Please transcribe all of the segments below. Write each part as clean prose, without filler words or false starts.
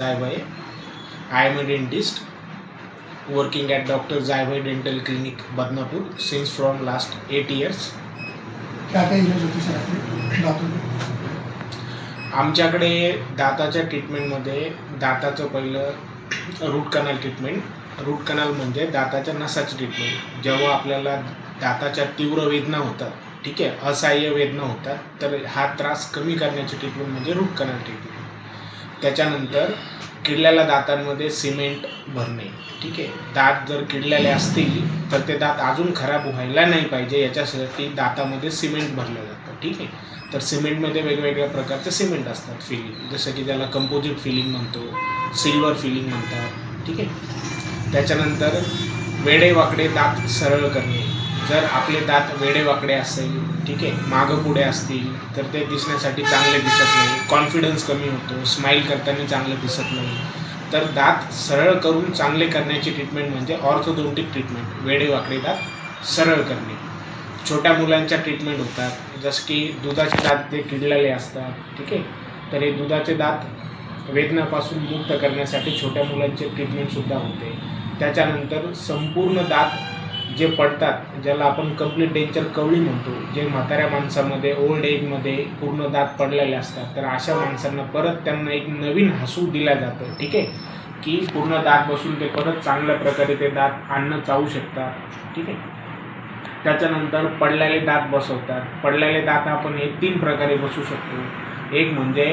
Zaibhai. I am a dentist working at Dr. Zaibhai Dental Clinic, Badnapur since from last 8 years. क्या क्या इलाज होते sir आपके दांतों के? आमच्याकडे दाताच्या ट्रीटमेंटमध्ये दाताचं पहिलं root canal treatment. Root canal म्हणजे दाताच्या नसाची ट्रीटमेंट. जेव्हा आपल्याला दाताच्या तीव्र वेदना होतात, ठीक आहे, असहाय्य वेदना होतात, तर हा त्रास कमी करण्याची ट्रीटमेंट म्हणजे रूट कनाल ट्रीटमेंट. त्याच्यानंतर किडलेल्या दातांमध्ये सिमेंट भरणे, ठीक आहे. दात जर किडलेले असतील तर ते दात अजून खराब व्हायला नाही पाहिजे याच्यासाठी दातामध्ये सिमेंट भरलं जातं, ठीक आहे. तर सिमेंटमध्ये वेगवेगळ्या प्रकारचे सिमेंट असतात फिलिंग, जसं की त्याला कंपोजिट फिलिंग म्हणतो, सिल्वर फिलिंग म्हणतात, ठीक आहे. त्याच्यानंतर वेडेवाकडे दात सरळ करणे. जर आपले दात वेडेवाकडे असेल, ठीक आहे, मागं पुढे असतील तर ते दिसण्यासाठी चांगले दिसत नाही, कॉन्फिडन्स कमी होतो, स्माईल करताना चांगलं दिसत नाही. तर दात सरळ करून चांगले करण्याची ट्रीटमेंट म्हणजे ऑर्थोडोंटिक ट्रीटमेंट, वेडेवाकडे दात सरळ करणे. छोट्या मुलांच्या ट्रीटमेंट होतात, जसं की दुधाचे दात जे किडलेले असतात, ठीक आहे, तर हे दुधाचे दात वेदनापासून मुक्त करण्यासाठी छोट्या मुलांचे ट्रीटमेंटसुद्धा होते. त्याच्यानंतर संपूर्ण दात जे पडतात, ज्याला आपण कंप्लीट डेंचर कवळी म्हणतो, जे म्हाताऱ्या माणसामध्ये ओल्ड एजमध्ये पूर्ण दात पडलेले असतात, तर अशा माणसांना परत त्यांना एक नवीन हसू दिलं जातं, ठीक आहे, की पूर्ण दात बसून ते परत चांगल्या प्रकारे ते दात अन्न चावू शकतात, ठीक आहे. त्याच्यानंतर पडलेले दात बसवतात. पडलेले दात आपण हे 3 प्रकारे बसवू शकतो. एक म्हणजे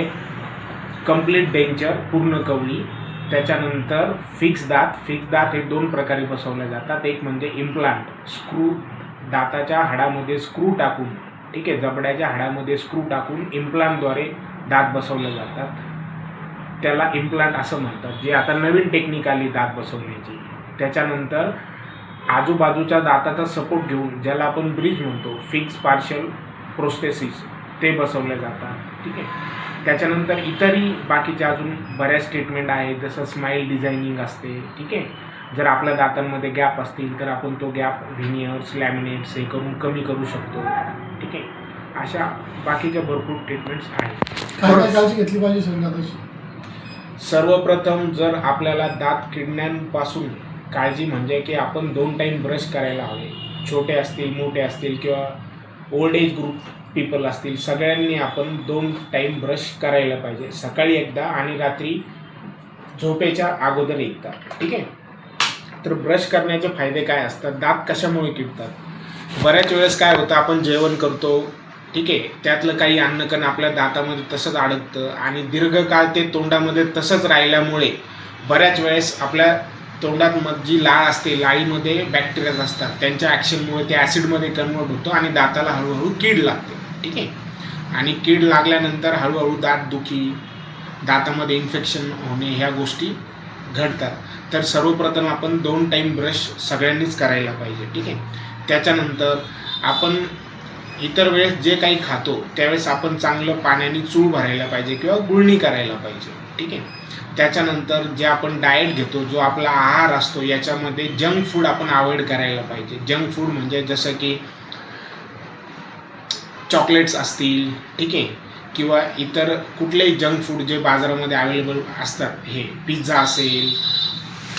कंप्लीट डेंचर, पूर्ण कवळी. त्याच्यानंतर फिक्स दात हे 2 प्रकारे बसवले जातात. एक म्हणजे इम्प्लांट, स्क्रू, दाताच्या हाडामध्ये स्क्रू टाकून, ठीक आहे, जबड्याच्या हाडामध्ये स्क्रू टाकून इम्प्लांटद्वारे दात बसवले जातात, त्याला इम्प्लांट असं म्हणतात, जे आता नवीन टेक्निक आली दात बसवण्याची. त्याच्यानंतर आजूबाजूच्या दाताचा सपोर्ट घेऊन, ज्याला आपण ब्रिज म्हणतो, फिक्स पार्शियल प्रोस्थेसिस, ते बसवले जातात, ठीक आहे. त्याच्यानंतर इतरही बाकीच्या अजून बऱ्याच ट्रीटमेंट आहेत, जसं स्माईल डिझायनिंग असते, ठीक आहे. जर आपल्या दातांमध्ये गॅप असतील तर आपण तो गॅप व्हिनियर्स, लॅमिनेट्स हे करून कमी करू शकतो, ठीक आहे. अशा बाकीच्या भरपूर ट्रीटमेंट्स आहेत. काय काय काळजी घेतली पाहिजे सर दाताची? सर्वप्रथम जर आपल्याला दात किडण्यांपासून काळजी म्हणजे की आपण 2 टाईम ब्रश करायला हवे. छोटे असतील, मोठे असतील किंवा ओल्ड एज ग्रुप पीपल असतील, सगळ्यांनी आपण 2 टाईम ब्रश करायला पाहिजे. सकाळी एकदा आणि रात्री झोपेच्या अगोदर एकदा, ठीक आहे. तर ब्रश करण्याचे फायदे काय असतात, दात कशामुळे किडतात? बऱ्याच वेळेस काय होतं, आपण जेवण करतो, ठीक आहे, त्यातलं काही अन्नकण आपल्या दातामध्ये तसंच अडकतं आणि दीर्घकाळ ते तोंडामध्ये तसंच राहिल्यामुळे बऱ्याच वेळेस आपल्या तोंडात जी लाळ असते, लाळीमध्ये बॅक्टेरियाज असतात, त्यांच्या ॲक्शनमुळे ते ॲसिडमध्ये कन्वर्ट होतो आणि दाताला हळूहळू कीड लागते, ठीक आहे. आणि कीड लागल्यानंतर हळूहळू दातदुखी, दातामध्ये इन्फेक्शन होणे, ह्या गोष्टी घडतात. तर सर्वप्रथम आपण 2 टाईम ब्रश सगळ्यांनीच करायला पाहिजे, ठीक आहे. त्याच्यानंतर आपण इतर वेळेस जे काही खातो त्यावेळेस आपण चांगलं पाण्याने चूळ भरायला पाहिजे किंवा गुळणी करायला पाहिजे, ठीक आहे. त्याच्यानंतर जे आपण डाएट घेतो, जो आपला आहार असतो, याच्यामध्ये जंक फूड आपण अवॉइड करायला पाहिजे. जंक फूड म्हणजे जसं की चॉकलेट्स असतील, ठीक आहे, किंवा इतर कुठलेही जंक फूड जे बाजारामध्ये अवेलेबल असतात, हे पिझ्झा असेल,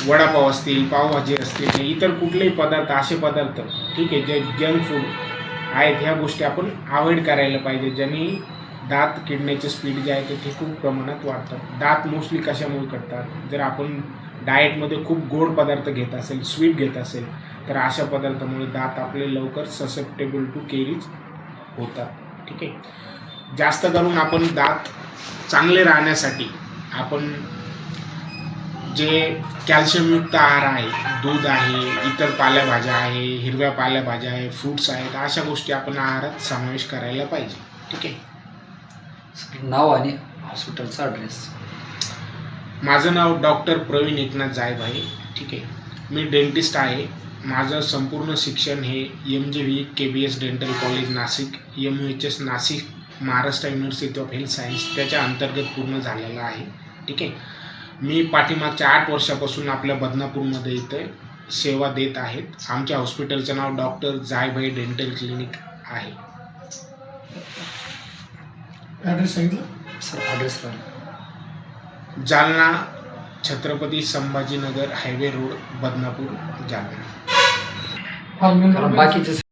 वडापाव असतील, पावभाजी असतील, इतर कुठलेही पदार्थ, असे पदार्थ, ठीक आहे, जे जंक फूड आहेत, ह्या गोष्टी आपण अवॉइड करायला पाहिजे, ज्यांनी दात किडण्याचे स्पीड जे आहे ते खूप प्रमाणात वाढतात. दात मोस्टली कशामुळे करतात, जर आपण डाएटमध्ये खूप गोड पदार्थ घेत असेल, स्वीट घेत असेल, तर अशा पदार्थामुळे दात आपले लवकर ससेप्टेबल टू केरीज होतात, ठीक आहे. जास्त करून आपण दात चांगले राहण्यासाठी आपण जे कॅल्शियमयुक्त आहार आहे, दूध आहे, इतर पालेभाज्या आहे, हिरव्या पालेभाज्या आहे, फ्रूट्स आहेत, अशा गोष्टी आपण आहारात समावेश करायला पाहिजे, ठीक आहे. नाव आणि हॉस्पिटलचा ॲड्रेस? माझं नाव डॉक्टर प्रवीण एकनाथ जायभाई, ठीक आहे. मी डेंटिस्ट आहे. माझं संपूर्ण शिक्षण हे MGV KBS dental college Nashik, MUHS Nashik, Maharashtra university of health science, त्याच्या अंतर्गत पूर्ण झालेलं आहे, ठीक आहे. मी पाठीमागच्या 8 वर्षापासून आपल्या बदनापूरमध्ये इथे सेवा देत आहेत. आमच्या हॉस्पिटलचं नाव डॉक्टर जायभाई डेंटल क्लिनिक आहे. ॲड्रेस सांगितलं sir? Address Jalna Chhatrapati Sambhajinagar highway road, Badnapur, Jalna. हा मेन कारण रोड बाकीचे